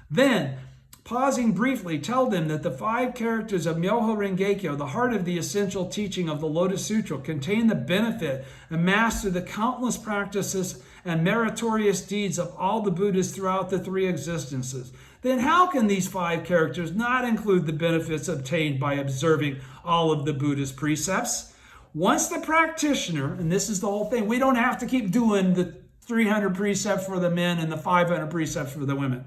Then, pausing briefly, tell them that the 5 characters of Myoho Renge-kyo, the heart of the essential teaching of the Lotus Sutra, contain the benefit amassed through the countless practices and meritorious deeds of all the Buddhas throughout the 3 existences. Then how can these 5 characters not include the benefits obtained by observing all of the Buddha's precepts? Once the practitioner, and this is the whole thing, we don't have to keep doing the 300 precepts for the men and the 500 precepts for the women.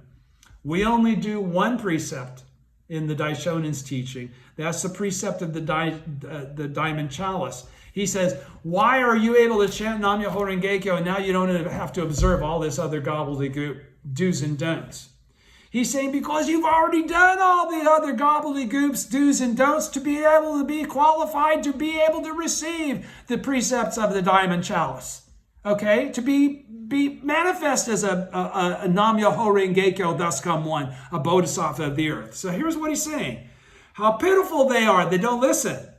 We only do one precept in the Daishonin's teaching. That's the precept of the diamond chalice. He says, why are you able to chant Nam-myoho Renge-kyo and now you don't have to observe all this other gobbledygook do's and don'ts? He's saying because you've already done all the other gobbledygooks, do's and don'ts to be able to be qualified to be able to receive the precepts of the diamond chalice. Okay? To be manifest as a Nam-myoho Renge-kyo, thus come one, a bodhisattva of the earth. So here's what he's saying. How pitiful they are, they don't listen.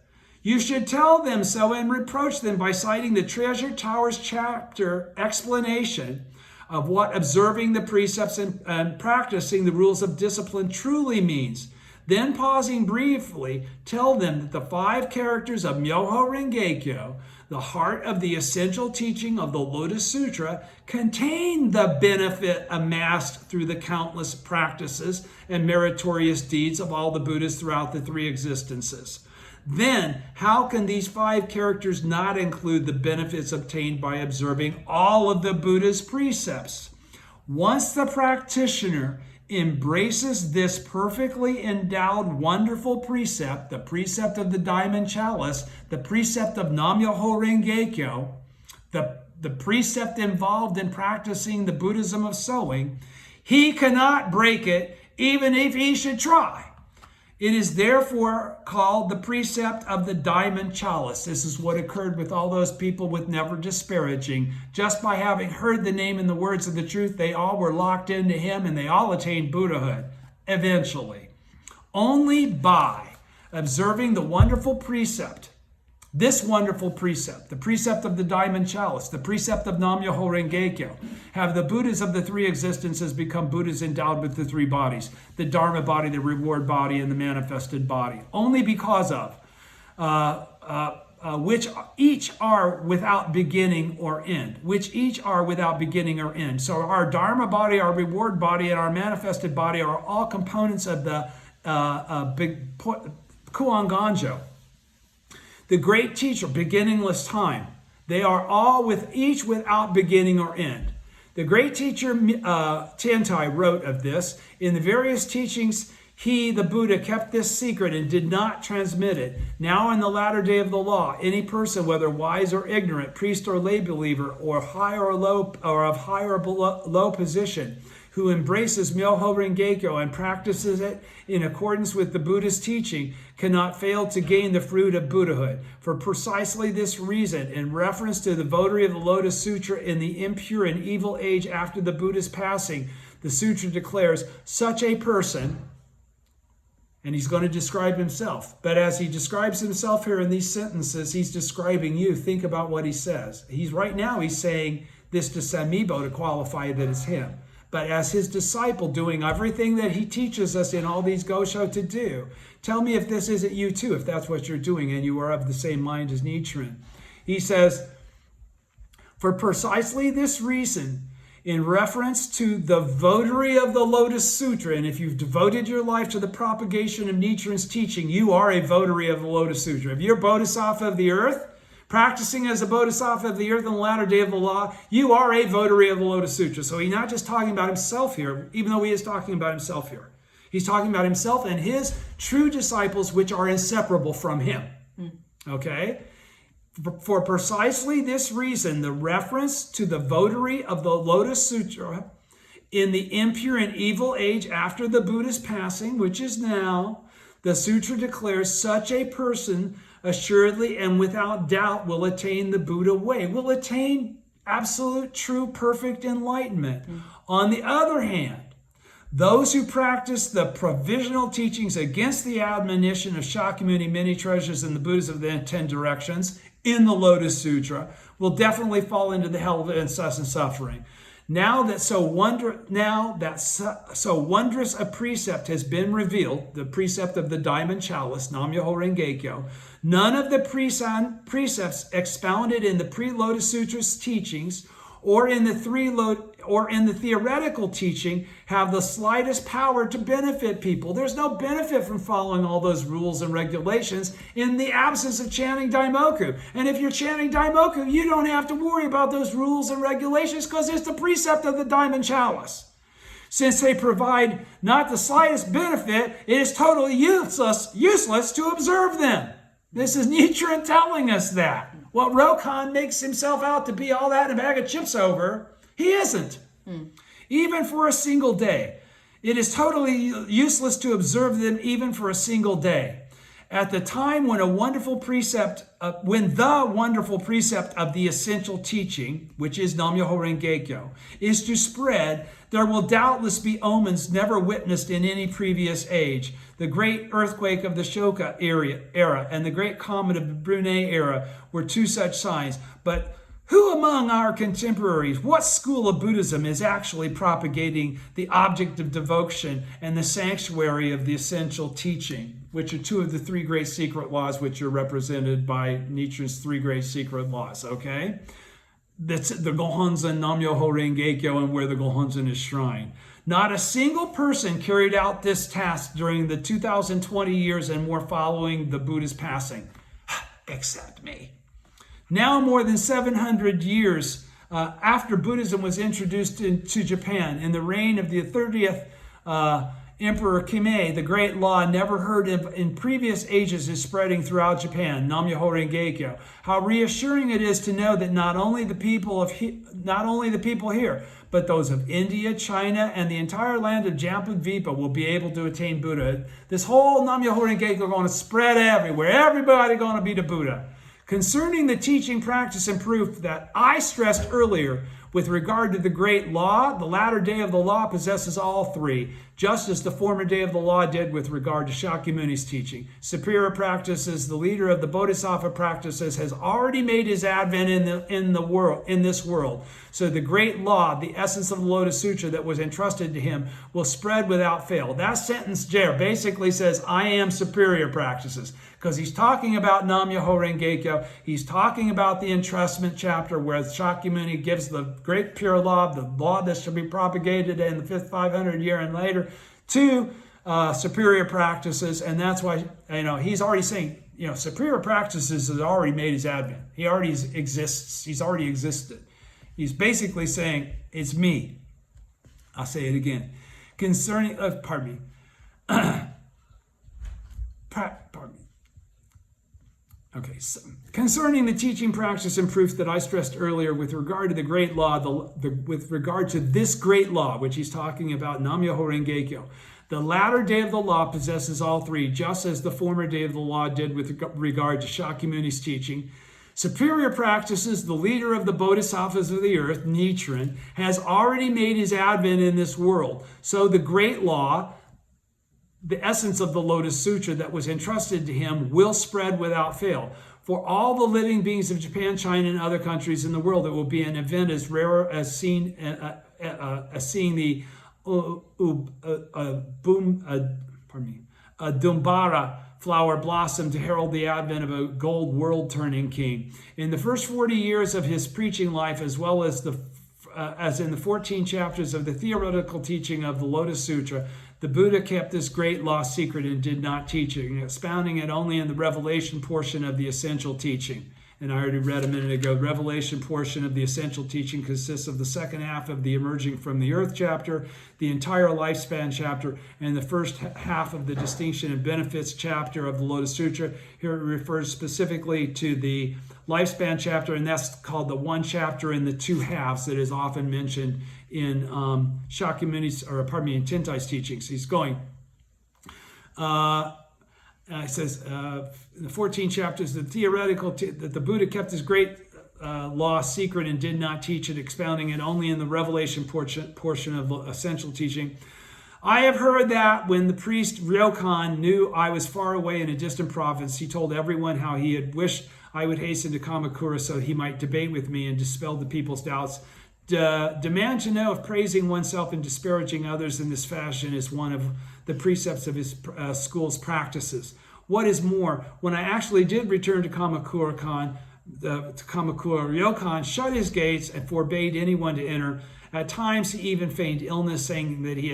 You should tell them so and reproach them by citing the Treasure Towers chapter explanation of what observing the precepts and practicing the rules of discipline truly means. Then pausing briefly, tell them that the 5 characters of Myoho Renge-kyo, the heart of the essential teaching of the Lotus Sutra, contain the benefit amassed through the countless practices and meritorious deeds of all the Buddhas throughout the 3 existences. Then, how can these 5 characters not include the benefits obtained by observing all of the Buddha's precepts? Once the practitioner embraces this perfectly endowed, wonderful precept, the precept of the diamond chalice, the precept of Nam-myoho Renge-kyo, the precept involved in practicing the Buddhism of sowing, he cannot break it even if he should try. It is therefore called the precept of the diamond chalice. This is what occurred with all those people with never disparaging. Just by having heard the name and the words of the truth, they all were locked into him and they all attained Buddhahood eventually. Only by observing the wonderful precept, this wonderful precept, the precept of the diamond chalice, the precept of Nam-myoho Renge-kyo, have the Buddhas of the 3 existences become Buddhas endowed with the 3 bodies, the Dharma body, the reward body, and the manifested body. Only because of which each are without beginning or end. Which each are without beginning or end. So our Dharma body, our reward body, and our manifested body are all components of the big Kuan-ganjo. The great teacher, beginningless time. They are all with each without beginning or end. The great teacher Tiantai wrote of this. In the various teachings, he, the Buddha, kept this secret and did not transmit it. Now in the latter day of the law, any person, whether wise or ignorant, priest or lay believer, or high or low, or of high or low position, who embraces Myoho Renge-kyo and practices it in accordance with the Buddha's teaching, cannot fail to gain the fruit of Buddhahood. For precisely this reason, in reference to the votary of the Lotus Sutra in the impure and evil age after the Buddha's passing, the sutra declares such a person, and he's going to describe himself. But as he describes himself here in these sentences, he's describing you. Think about what he says. He's saying this to Samibo to qualify that it's him. But as his disciple, doing everything that he teaches us in all these Gosho to do, tell me if this isn't you too, if that's what you're doing and you are of the same mind as Nichiren. He says, for precisely this reason, in reference to the votary of the Lotus Sutra, and if you've devoted your life to the propagation of Nichiren's teaching, you are a votary of the Lotus Sutra. If you're Bodhisattva of the earth, practicing as a bodhisattva of the earth in the latter day of the law, you are a votary of the Lotus Sutra. So he's not just talking about himself here, even though he is talking about himself here. He's talking about himself and his true disciples, which are inseparable from him. Okay? For precisely this reason, the reference to the votary of the Lotus Sutra in the impure and evil age after the Buddha's passing, which is now, the sutra declares such a person assuredly and without doubt will attain the Buddha way, will attain absolute, true, perfect enlightenment. On the other hand, Those who practice the provisional teachings against the admonition of Shakyamuni, many treasures in the Buddhas of the 10 directions in the Lotus Sutra, will definitely fall into the hell of incessant suffering. Now that so wondrous a precept has been revealed, the precept of the Diamond Chalice, Nam-myoho Renge-kyo, none of the precepts expounded in the pre-Lotus Sutra's teachings or in the theoretical teaching have the slightest power to benefit people. There's no benefit from following all those rules and regulations in the absence of chanting Daimoku. And if you're chanting Daimoku, you don't have to worry about those rules and regulations because it's the precept of the Diamond Chalice. Since they provide not the slightest benefit, it is totally useless to observe them. This is Nichiren telling us that. What Rokan makes himself out to be all that in a bag of chips over, he isn't. Even for a single day. It is totally useless to observe them even for a single day. At the time when the wonderful precept of the essential teaching, which is Nam-myoho Renge-kyo, is to spread, there will doubtless be omens never witnessed in any previous age. The great earthquake of the Shoka era and the great comet of the Brunei era were two such signs. But who among our contemporaries, what school of Buddhism is actually propagating the object of devotion and the sanctuary of the essential teaching, which are two of the three great secret laws, which are represented by Nichiren's three great secret laws, okay? That's the Gohonzon, Nam-myoho Renge-kyo, and where the Gohonzon is shrined. Not a single person carried out this task during the 2020 years and more following the Buddha's passing, except me. Now more than 700 years after Buddhism was introduced to Japan, in the reign of the 30th Emperor Kime, the great law never heard of in previous ages is spreading throughout Japan, Nam-myoho Renge-kyo. How reassuring it is to know that not only the people here, but those of India, China, and the entire land of Jambudvipa will be able to attain Buddhahood. This whole Nam-myoho Renge-kyo is going to spread everywhere. Everybody going to be the Buddha. Concerning the teaching, practice, and proof that I stressed earlier, with regard to the great law, the latter day of the law possesses all three, just as the former day of the law did with regard to Shakyamuni's teaching. Superior practices, the leader of the Bodhisattva practices, has already made his advent in this world. So the great law, the essence of the Lotus Sutra that was entrusted to him, will spread without fail. That sentence there basically says, I am superior practices. Because he's talking about Nam-myoho Renge-kyo. He's talking about the entrustment chapter where Shakyamuni gives the great pure law, the law that shall be propagated in the 5th 500 year and later, to superior practices. And that's why, he's already saying, superior practices has already made his advent. He already exists. He's already existed. He's basically saying, it's me. I'll say it again. Concerning, pardon me. Okay, so concerning the teaching, practice, and proof that I stressed earlier with regard to the great law, with regard to this great law, which he's talking about, Nam-myoho Renge-kyo, the latter day of the law possesses all three, just as the former day of the law did with regard to Shakyamuni's teaching. Superior practices, the leader of the Bodhisattvas of the earth, Nichiren, has already made his advent in this world. So the great law, the essence of the Lotus Sutra that was entrusted to him, will spread without fail. For all the living beings of Japan, China, and other countries in the world, it will be an event as rare as seeing the Dumbara flower blossom to herald the advent of a gold world-turning king. In the first 40 years of his preaching life, as well as in the 14 chapters of the theoretical teaching of the Lotus Sutra, the Buddha kept this great law secret and did not teach it, expounding it only in the revelation portion of the essential teaching. And I already read a minute ago, the revelation portion of the essential teaching consists of the second half of the emerging from the earth chapter, the entire lifespan chapter, and the first half of the distinction and benefits chapter of the Lotus Sutra. Here it refers specifically to the lifespan chapter, and that's called the one chapter in the two halves that is often mentioned in Shakyamuni's, in Tintai's teachings. He's going, it says, in the 14 chapters, the theoretical, that the Buddha kept his great law secret and did not teach it, expounding it only in the revelation portion of the essential teaching. I have heard that when the priest Ryokan knew I was far away in a distant province, he told everyone how he had wished I would hasten to Kamakura so he might debate with me and dispel the people's doubts. Demand to know if praising oneself and disparaging others in this fashion is one of the precepts of his school's practices. What is more, when I actually did return to Kamakura, Ryokan shut his gates and forbade anyone to enter. At times, he even feigned illness, saying that he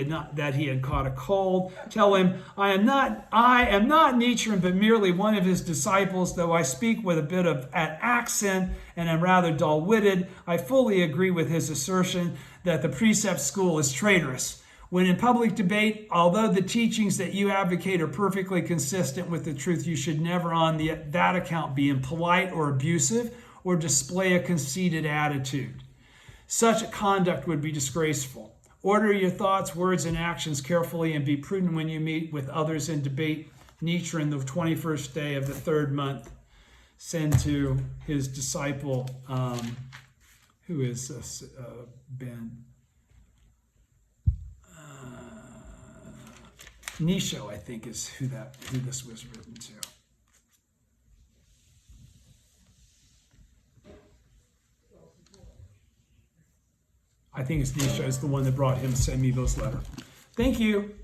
had caught a cold. Tell him, I am not Nichiren, but merely one of his disciples. Though I speak with a bit of an accent and am rather dull-witted, I fully agree with his assertion that the precept school is traitorous. When in public debate, although the teachings that you advocate are perfectly consistent with the truth, you should never on that account be impolite or abusive or display a conceited attitude. Such conduct would be disgraceful. Order your thoughts, words, and actions carefully and be prudent when you meet with others in debate. Nichiren, the 21st day of the 3rd month, sent to his disciple, who is Ben Nisho, I think, is who this was written to. I think it's Nisha is the one that brought him Semibo's letter. Thank you.